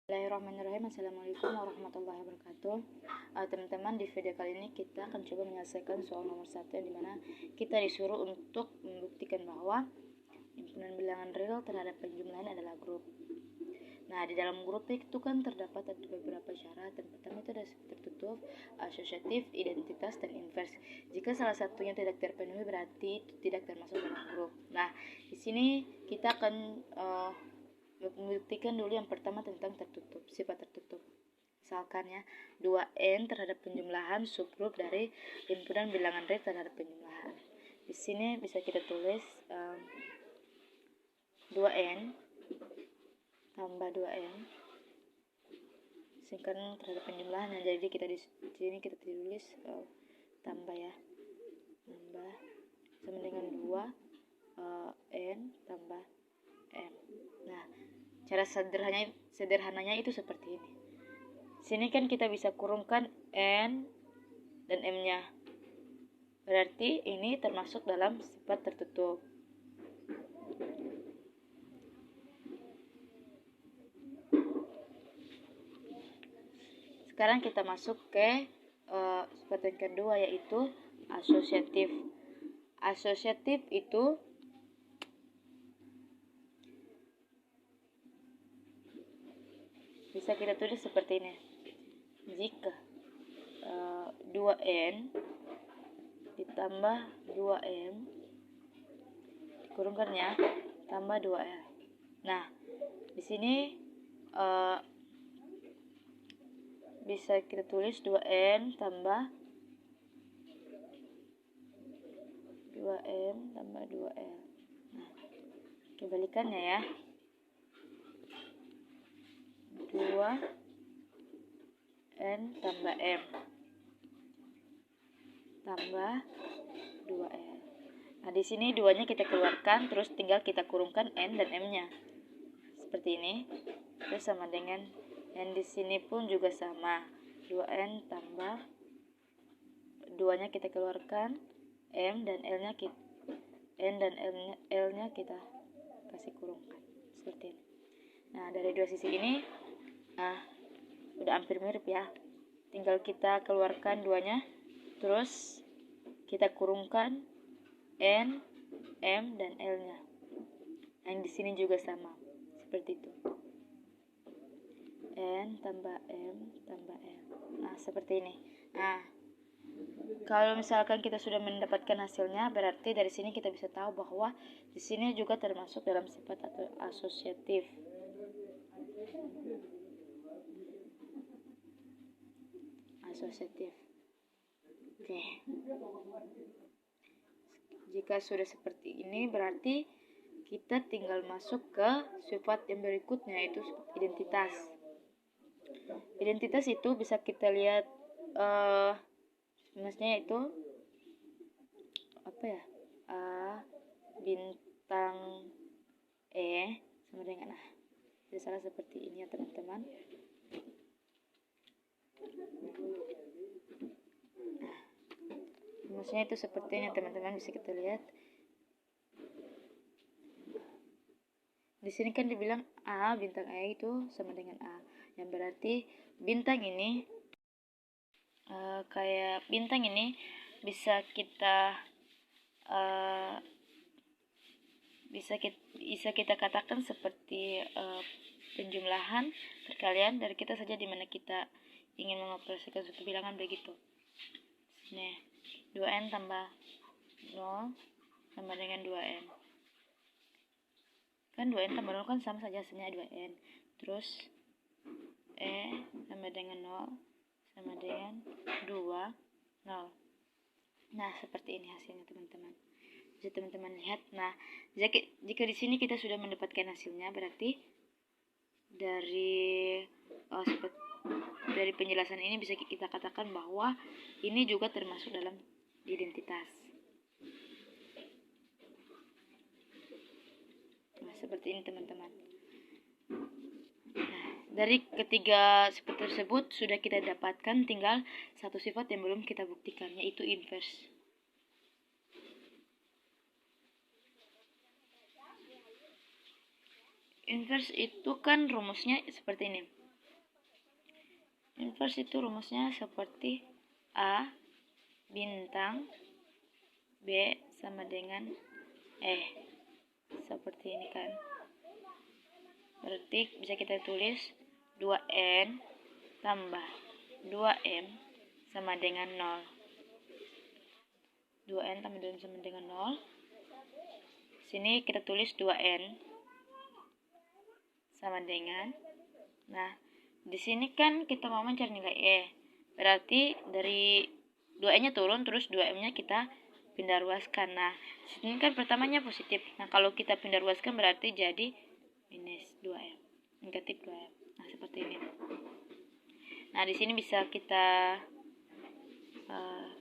Bismillahirrahmanirrahim. Assalamualaikum warahmatullahi wabarakatuh. Teman-teman, di video kali ini kita akan coba menyelesaikan soal nomor 1 yang dimana kita disuruh untuk membuktikan bahwa himpunan bilangan real terhadap penjumlahan adalah grup. Nah, di dalam grup itu kan terdapat ada beberapa syarat. Yang pertama itu ada tertutup, asosiatif, identitas, dan invers. Jika salah satunya tidak terpenuhi berarti itu tidak termasuk dalam grup. Nah, di sini kita akan membuktikan dulu yang pertama tentang tertutup, sifat tertutup. Misalkan ya, 2n terhadap penjumlahan subgrup dari himpunan bilangan real terhadap penjumlahan. Di sini bisa kita tulis 2n tambah 2n singkatan terhadap penjumlahan. Jadi kita di sini kita tulis tambah ya, tambah sama dengan 2 n tambah m. Nah, cara sederhananya itu seperti ini. Sini kan kita bisa kurungkan n dan m-nya. Berarti ini termasuk dalam sifat tertutup. Sekarang kita masuk ke sifat yang kedua, yaitu asosiatif. Asosiatif itu bisa kita tulis seperti ini. Jika 2n ditambah 2m dikurungkan ya, tambah 2l. Nah, di sini bisa kita tulis 2n tambah 2m tambah 2l. Nah, kebalikannya ya, 2n tambah m tambah 2l. Nah, di sini 2-nya kita keluarkan, terus tinggal kita kurungkan n dan m-nya. Seperti ini. Terus sama dengan yang di sini pun juga sama. 2n tambah 2-nya kita keluarkan, m dan l-nya kita kasih kurungkan. Seperti ini. Nah, dari dua sisi ini udah hampir mirip ya. Tinggal kita keluarkan 2-nya, terus kita kurungkan n, m dan l-nya. Yang di sini juga sama. Seperti itu. N tambah M tambah L. Nah, seperti ini. Nah, kalau misalkan kita sudah mendapatkan hasilnya, berarti dari sini kita bisa tahu bahwa di sini juga termasuk dalam sifat atau asosiatif. Asosiatif. Oke. Jika sudah seperti ini, berarti kita tinggal masuk ke sifat yang berikutnya, yaitu identitas. Identitas itu bisa kita lihat maksudnya itu apa ya, A bintang E sama dengan A. Jadi salah seperti ini ya teman-teman. Maksudnya itu seperti ini teman-teman, bisa kita lihat. Di sini kan dibilang A bintang E itu sama dengan A, yang berarti bintang ini kayak bintang ini bisa kita katakan seperti penjumlahan perkalian dari kita saja, dimana kita ingin mengoperasikan suatu bilangan begitu. Nih, 2n tambah 0 sama dengan 2n. Kan 2n tambah 0 kan sama saja hasilnya 2n. Terus E sama dengan 0 sama dengan 2, 0. Nah, seperti ini hasilnya teman-teman. Bisa teman-teman lihat. Nah, jika di sini kita sudah mendapatkan hasilnya, berarti dari penjelasan ini bisa kita katakan bahwa ini juga termasuk dalam identitas. Nah, seperti ini teman-teman. Nah, dari ketiga sifat tersebut sudah kita dapatkan, tinggal satu sifat yang belum kita buktikan, yaitu invers. Invers itu kan rumusnya seperti ini. Inverse itu rumusnya seperti A bintang B sama dengan seperti ini kan. Berarti bisa kita tulis 2N tambah 2M sama dengan 0. 2N tambah 2M sama dengan 0. Sini kita tulis 2N sama dengan, nah di sini kan kita mau mencari nilai E, berarti dari 2N nya turun, terus 2M nya kita pindah ruaskan. Nah sini kan pertamanya positif, nah kalau kita pindah ruaskan berarti jadi minus 2M, negatif 2M. Nah seperti ini. Nah di sini bisa kita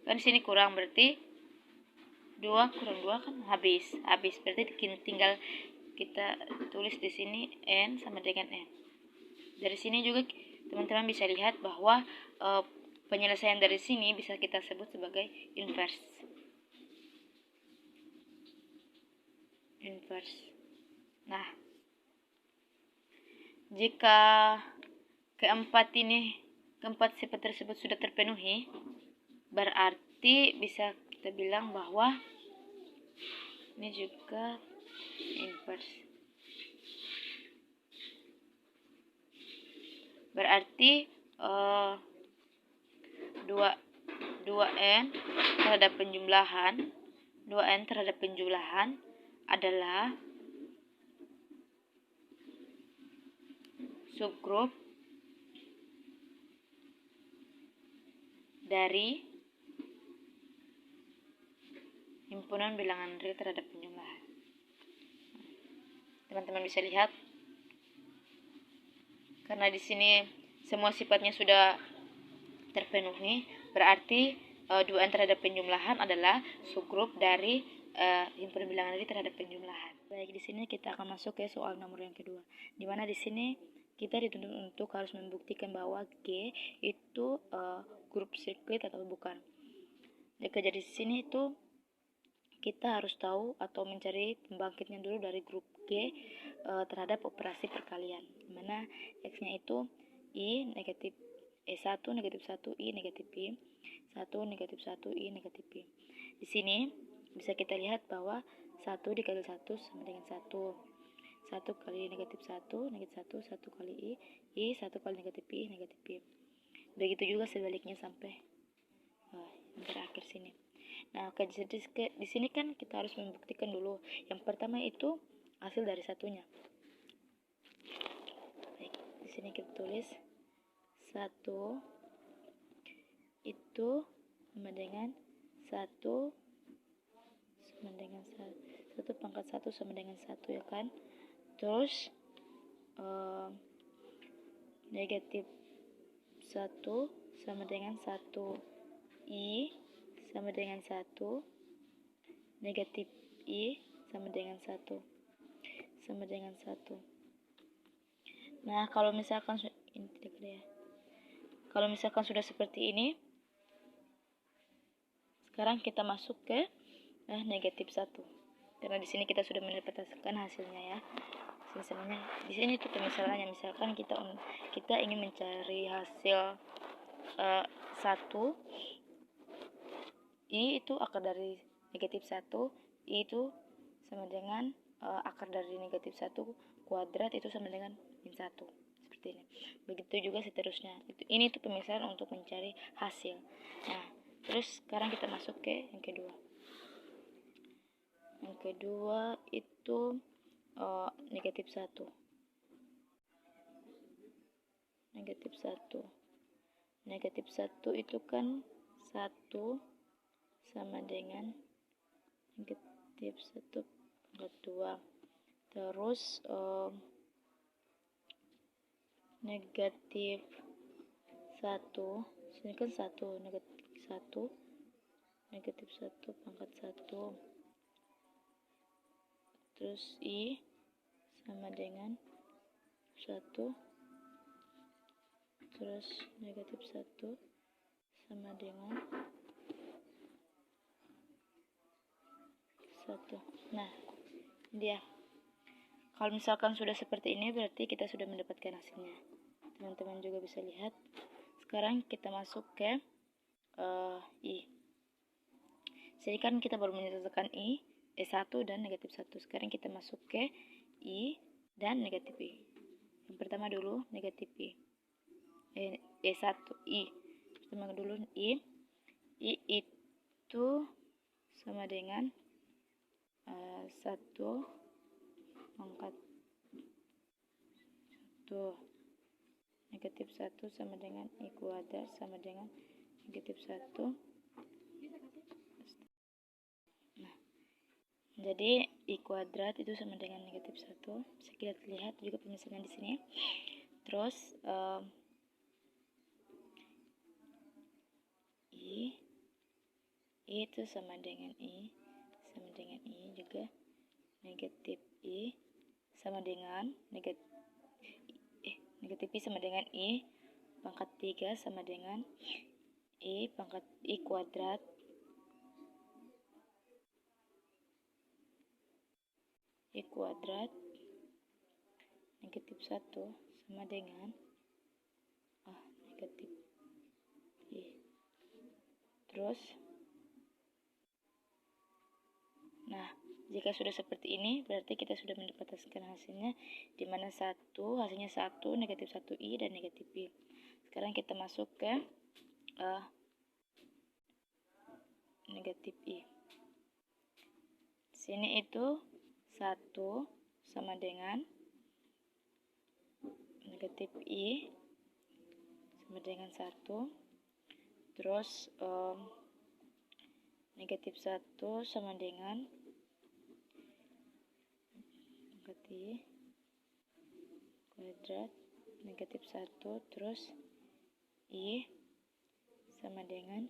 kan di sini kurang, berarti 2 kurang 2 kan habis. Berarti tinggal kita tulis di sini N sama dengan N. Dari sini juga teman-teman bisa lihat bahwa penyelesaian dari sini bisa kita sebut sebagai inverse. Nah, jika keempat sifat tersebut sudah terpenuhi, berarti bisa kita bilang bahwa ini juga inverse. Berarti 2N terhadap penjumlahan adalah subgrup dari himpunan bilangan real terhadap penjumlahan. Teman-teman bisa lihat, karena di sini semua sifatnya sudah terpenuhi, berarti 2N terhadap penjumlahan adalah subgrup dari himpunan bilangan real terhadap penjumlahan. Baik, di sini kita akan masuk ke soal nomor yang kedua, di mana di sini kita dituntut untuk harus membuktikan bahwa G itu grup sirkuit atau bukan. Jadi di sini itu kita harus tahu atau mencari pembangkitnya dulu dari grup G terhadap operasi perkalian, dimana X-nya itu I negatif 1 negatif 1 I negatif I 1 negatif 1 I negatif I. Di sini bisa kita lihat bahwa 1 dikali 1 sama dengan 1 kali negatif 1 negatif 1 kali I 1 kali negatif I negatif I. Begitu juga sebaliknya sampai yang terakhir sini. Nah, di sini kan kita harus membuktikan dulu. Yang pertama itu hasil dari satunya. Baik, di sini kita tulis 1 itu sama dengan 1 sama dengan 1 pangkat 1 sama dengan 1 ya kan. Terus negatif 1 sama dengan 1 I sama dengan 1, negatif I sama dengan 1, sama dengan 1. Nah, kalau misalkan sudah seperti ini, sekarang kita masuk ke negatif 1. Karena di sini kita sudah mendapatkan hasilnya ya. Di sini itu pemisalannya, misalkan kita ingin mencari hasil 1 I itu akar dari negatif 1, I itu sama dengan akar dari negatif 1 kuadrat itu sama dengan min 1. Seperti ini. Begitu juga seterusnya. Ini tuh pemisahan untuk mencari hasil. Nah, terus sekarang kita masuk ke yang kedua. Yang kedua itu negatif 1. Negatif 1. Negatif 1 itu kan 1 sama dengan negatif 1 pangkat 2. Terus negatif 1, sini kan 1, negatif 1 pangkat 1. Terus I sama dengan 1. Terus negatif 1 sama dengan 1. Nah, dia. Kalau misalkan sudah seperti ini, berarti kita sudah mendapatkan hasilnya. Teman-teman juga bisa lihat. Sekarang kita masuk ke I. Jadi kan kita baru menyelesaikan I1 dan negatif 1. Sekarang kita masuk ke I dan negatif I. Yang pertama dulu negatif I. E1 I. Pertama dulu I. I itu sama dengan 1 pangkat 1. Negatif 1 sama dengan I kuadrat sama dengan negatif 1. Nah, jadi I kuadrat itu sama dengan negatif 1. Bisa kita lihat juga pemisahannya di sini. Terus I itu sama dengan I juga negatif I sama dengan negatif I sama dengan I pangkat 3 sama dengan I pangkat I kuadrat negatif 1 sama dengan negatif I. Terus nah, jika sudah seperti ini berarti kita sudah mendapatkan hasilnya, di mana hasilnya 1, negatif 1 I dan negatif I. Sekarang kita masuk ke negatif I. Sini itu 1 sama dengan negatif I sama dengan 1. Terus negatif 1 sama dengan I kuadrat negatif 1. Terus I sama dengan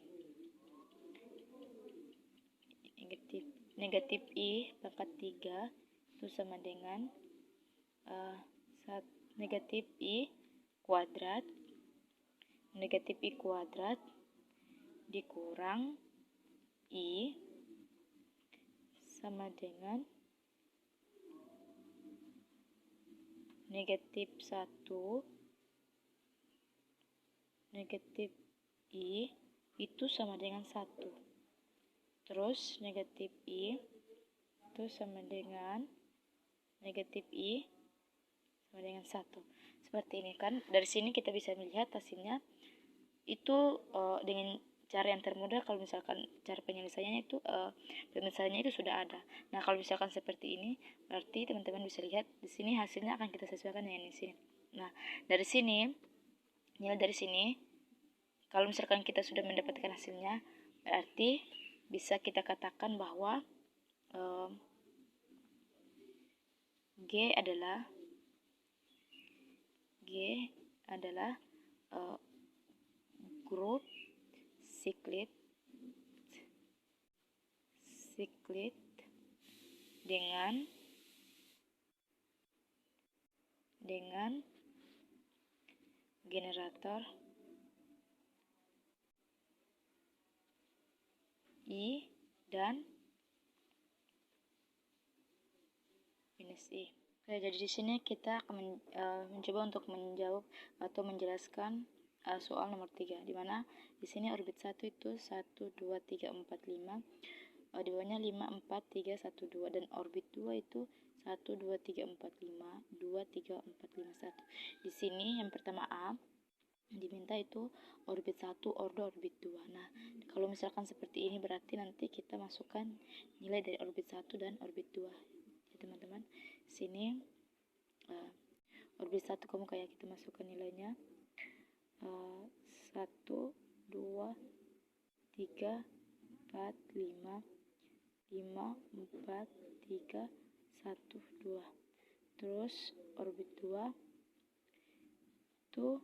negatif I pangkat 3 itu sama dengan negatif I kuadrat dikurang I sama dengan negatif 1 negatif I itu sama dengan 1. Terus negatif I itu sama dengan negatif I sama dengan 1. Seperti ini kan. Dari sini kita bisa melihat hasilnya itu dengan cara yang termudah. Kalau misalkan cara penyelesaiannya itu penyelesaiannya itu sudah ada. Nah, kalau misalkan seperti ini berarti teman-teman bisa lihat di sini hasilnya akan kita sesuaikan dengan di sini. Nah, dari sini kalau misalkan kita sudah mendapatkan hasilnya berarti bisa kita katakan bahwa G adalah grup siklit dengan generator I dan minus I. Oke, jadi di sini kita akan mencoba untuk menjawab atau menjelaskan soal nomor 3, di mana di sini orbit 1 itu 1 2 3 4 5, di bawahnya 5 4 3 1 2, dan orbit 2 itu 1 2 3 4 5 2 3 4 5 1. Di sini yang pertama A diminta itu orbit 1 ordo orbit 2. Nah, kalau misalkan seperti ini berarti nanti kita masukkan nilai dari orbit 1 dan orbit 2. Ya, teman-teman. Sini orbit 1 kamu kayak kita masukkan nilainya 1 2 3 4 5 5 4 3 1 2. Terus orbit 2 itu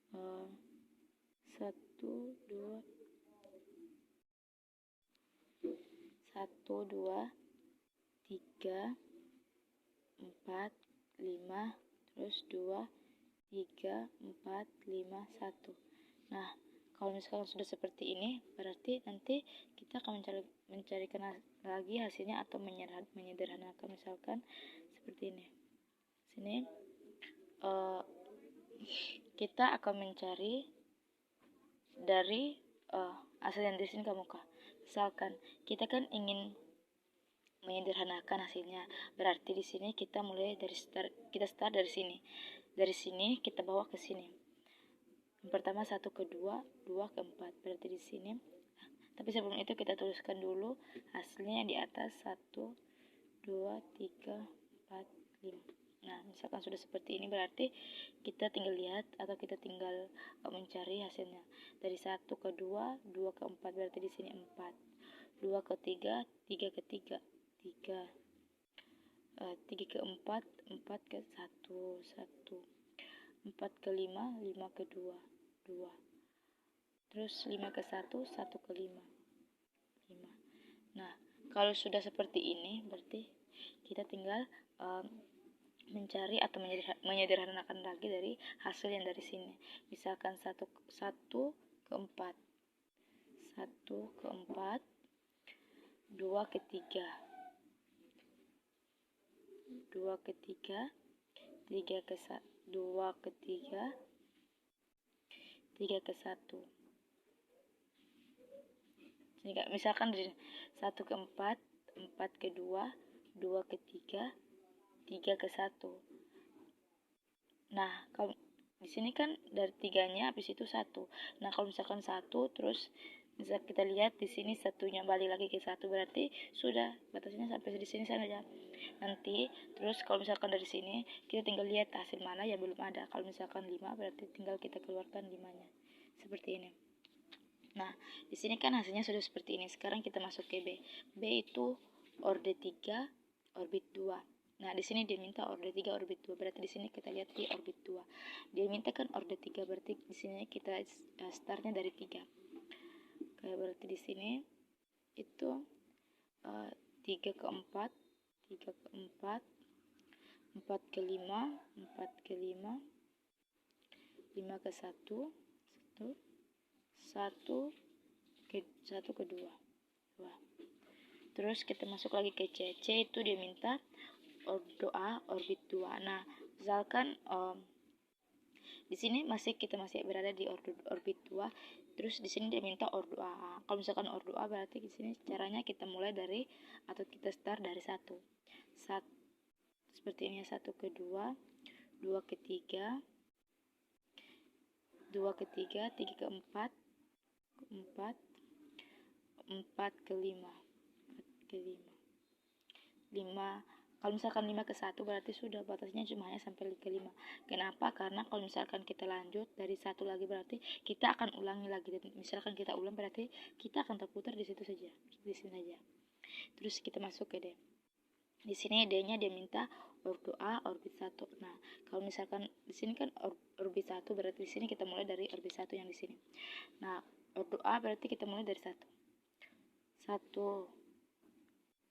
1 2 3 4 5, terus 2 3 4 5 1. Nah, kalau misalkan sudah seperti ini berarti nanti kita akan mencarikan lagi hasilnya atau menyederhanakan, misalkan seperti ini. Sini kita akan mencari dari hasil yang dari sini ke muka. Misalkan kita kan ingin menyederhanakan hasilnya, berarti di sini kita mulai dari start dari sini. Dari sini kita bawa ke sini. Yang pertama 1 ke 2, 2 ke 4. Berarti di sini. Tapi sebelum itu kita tuliskan dulu hasilnya di atas 1, 2, 3, 4, 5. Nah, misalkan sudah seperti ini berarti kita tinggal lihat atau kita tinggal mencari hasilnya. Dari 1 ke 2, 2 ke 4 berarti di sini 4. 2 ke 3, 3 ke 3, 3. 3 ke 4, 4 ke 1, 1. 4 ke 5, 5 ke 2, 2. Terus 5 ke 1, 1 ke 5, 5. Nah, kalau sudah seperti ini berarti kita tinggal mencari atau menyederhanakan lagi dari hasil yang dari sini. Misalkan 1 ke 4, 1 ke 4, 2 ke 3, 2 ke 3, 3 ke 1, 2 ke 3, 3 ke 1. Misalkan dari 1 ke 4, 4 ke 2, 2 ke 3, 3 ke 1. Nah, kalau di sini kan dari 3-nya habis itu 1. Nah, kalau misalkan 1 terus bisa kita lihat di sini satunya balik lagi ke 1 berarti sudah batasnya sampai di sini saja. Nanti terus kalau misalkan dari sini kita tinggal lihat hasil mana yang belum ada. Kalau misalkan 5 berarti tinggal kita keluarkan 5-nya. Seperti ini. Nah, di sini kan hasilnya sudah seperti ini. Sekarang kita masuk ke B. B itu orbit 3, orbit 2. Nah, di sini dia minta orbit 3, orbit 2. Berarti di sini kita lihat di orbit 2. Dia minta kan orbit 3, berarti di sini kita startnya dari 3. Kayak berarti di sini itu 3 ke 4, 3 ke 4, 4 ke 5, 4 ke 5, 5 ke 1, 1 ke 2. Terus kita masuk lagi ke C. C itu dia minta doa orbit 2. Nah, misalkan di sini kita masih berada di orbit 2. Terus di sini dia minta ordo A. Kalau misalkan ordo A berarti di sini caranya kita mulai dari atau kita start dari 1. Seperti ini 1 ke 2, 2 ke 3, 2 ke 3, 3 ke 4, 4, 4 ke 5, 4 ke 5. Kalau misalkan 5 ke 1 berarti sudah batasnya cuma hanya sampai ke 5. Kenapa? Karena kalau misalkan kita lanjut dari 1 lagi berarti kita akan ulangi lagi. Misalkan kita ulang berarti kita akan terputar di situ saja, di sini saja. Terus kita masuk ke D. Di sini D-nya dia minta ordo A orbit 1. Nah, kalau misalkan di sini kan orbit 1 berarti di sini kita mulai dari orbit 1 yang di sini. Nah, ordo A berarti kita mulai dari 1. 1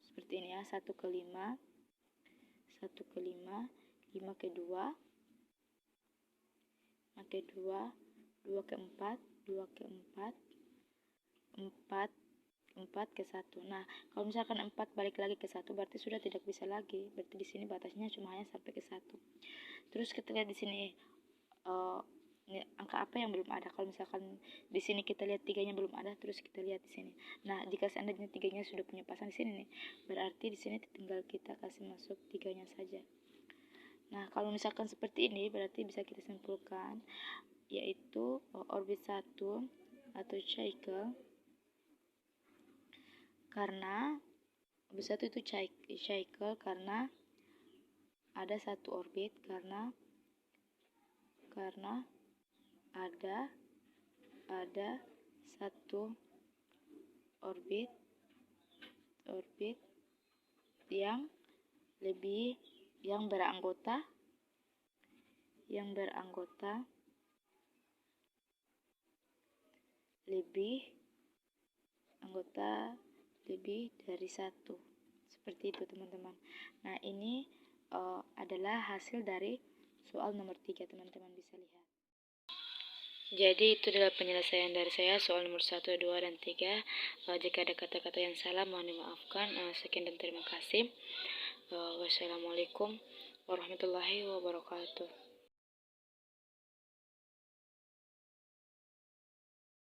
seperti ini ya, 1 ke 5, 1 ke 5, 5 ke 2, 5 ke 2, 2 ke 4, 2 ke 4, 4 ke 1. Nah, kalau misalkan 4 balik lagi ke 1 berarti sudah tidak bisa lagi. Berarti di sini batasnya cuma hanya sampai ke 1. Terus kita lihat di sini angka apa yang belum ada. Kalau misalkan di sini kita lihat 3-nya belum ada, terus kita lihat di sini. Nah, jika seandainya 3-nya sudah punya pasang di sini nih, berarti di sini tinggal kita kasih masuk 3-nya saja. Nah, kalau misalkan seperti ini berarti bisa kita simpulkan yaitu orbit 1 atau cycle, karena orbit 1 itu cycle karena ada satu orbit, karena ada satu orbit yang beranggota lebih dari 1. Seperti itu, teman-teman. Nah, ini adalah hasil dari soal nomor 3, teman-teman bisa lihat. Jadi itu adalah penyelesaian dari saya soal nomor 1, 2, dan 3. Jika ada kata-kata yang salah mohon dimaafkan. Sekian dan terima kasih. Wassalamualaikum warahmatullahi wabarakatuh.